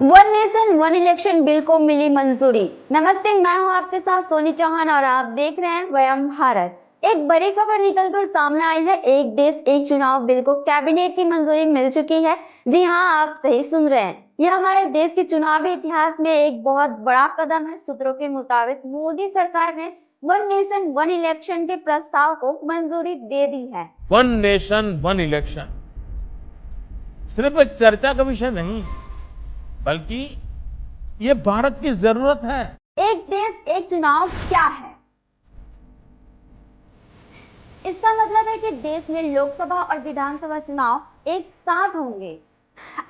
One nation one election bill को मिली मंजूरी। नमस्ते, मैं हूं आपके साथ सोनी चौहान और आप देख रहे हैं वयम भारत। एक बड़ी खबर निकलकर सामने आई है। एक देश एक चुनाव बिल को कैबिनेट की मंजूरी मिल चुकी है। जी हां, आप सही सुन रहे हैं। यह हमारे देश के चुनावी इतिहास में एक बहुत बड़ा कदम है। सूत्रों के मुताबिक मोदी सरकार ने वन नेशन वन इलेक्शन के प्रस्ताव को मंजूरी दे दी है। वन नेशन वन इलेक्शन सिर्फ एक चर्चा का विषय नहीं, बल्कि ये भारत की जरूरत है। एक देश एक चुनाव क्या है? इसका मतलब है कि देश में लोकसभा और विधानसभा चुनाव एक साथ होंगे।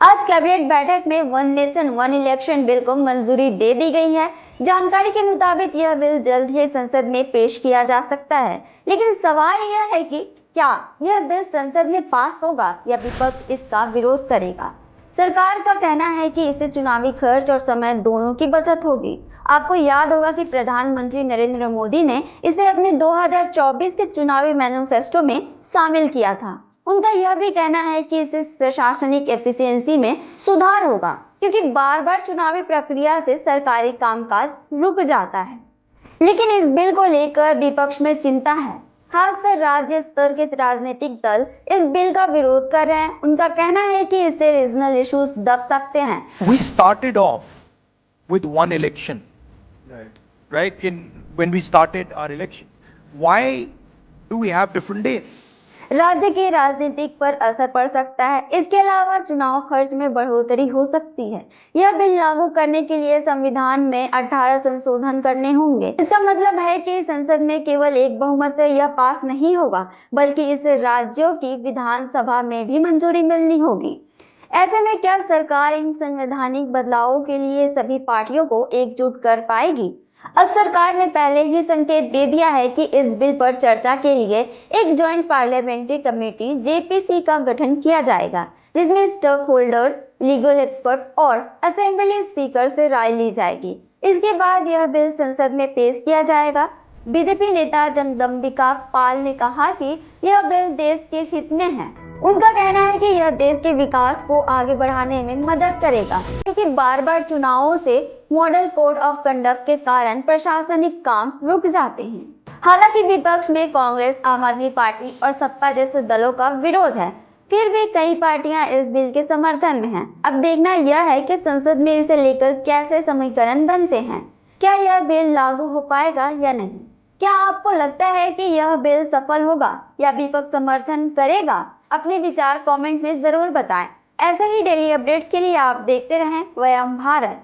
आज कैबिनेट बैठक में one nation one election bill को मंजूरी दे दी गई है। जानकारी के मुताबिक यह बिल जल्द ही संसद में पेश किया जा सकता है। लेकिन सवाल यह है कि क्या यह बिल संसद में पास होगा या विपक्ष इसका विरोध करेगा। सरकार का कहना है कि इससे चुनावी खर्च और समय दोनों की बचत होगी। आपको याद होगा कि प्रधानमंत्री नरेंद्र मोदी ने इसे अपने 2024 के चुनावी मैनिफेस्टो में शामिल किया था। उनका यह भी कहना है कि इससे प्रशासनिक एफिशिएंसी में सुधार होगा, क्योंकि बार बार चुनावी प्रक्रिया से सरकारी कामकाज रुक जाता है। लेकिन इस बिल को लेकर विपक्ष में चिंता है। खासकर राज्य स्तर के राजनीतिक दल इस बिल का विरोध कर रहे हैं। उनका कहना है कि इससे रीजनल इश्यूज दब सकते हैं। We started off with one election, right? When we started our election, why do we have different days? राज्य के राजनीतिक पर असर पड़ सकता है। इसके अलावा चुनाव खर्च में बढ़ोतरी हो सकती है। यह बिल लागू करने के लिए संविधान में 18 संशोधन करने होंगे। इसका मतलब है कि संसद में केवल एक बहुमत से यह पास नहीं होगा, बल्कि इसे राज्यों की विधानसभा में भी मंजूरी मिलनी होगी। ऐसे में क्या सरकार इन संवैधानिक बदलावों के लिए सभी पार्टियों को एकजुट कर पाएगी? अब सरकार ने पहले ही संकेत दे दिया है कि इस बिल पर चर्चा के लिए एक ज्वाइंट पार्लियामेंट्री कमेटी जेपीसी का गठन किया जाएगा, जिसमें स्टेक होल्डर, लीगल एक्सपर्ट और असेंबली स्पीकर से राय ली जाएगी। इसके बाद यह बिल संसद में पेश किया जाएगा। बीजेपी नेता जगदम्बिका पाल ने कहा कि यह बिल देश के हित में है। उनका कहना है कि यह देश के विकास को आगे बढ़ाने में मदद करेगा, क्योंकि बार बार चुनावों से मॉडल कोड ऑफ कंडक्ट के कारण प्रशासनिक काम रुक जाते हैं। हालांकि विपक्ष में कांग्रेस, आम आदमी पार्टी और सपा जैसे दलों का विरोध है, फिर भी कई पार्टियां इस बिल के समर्थन में हैं। अब देखना यह है कि संसद में इसे लेकर कैसे समीकरण बनते हैं। क्या यह बिल लागू हो पाएगा या नहीं? क्या आपको लगता है कि यह बिल सफल होगा या विपक्ष समर्थन करेगा? अपने विचार कमेंट में जरूर बताएं। ऐसे ही डेली अपडेट्स के लिए आप देखते रहें वयम भारत।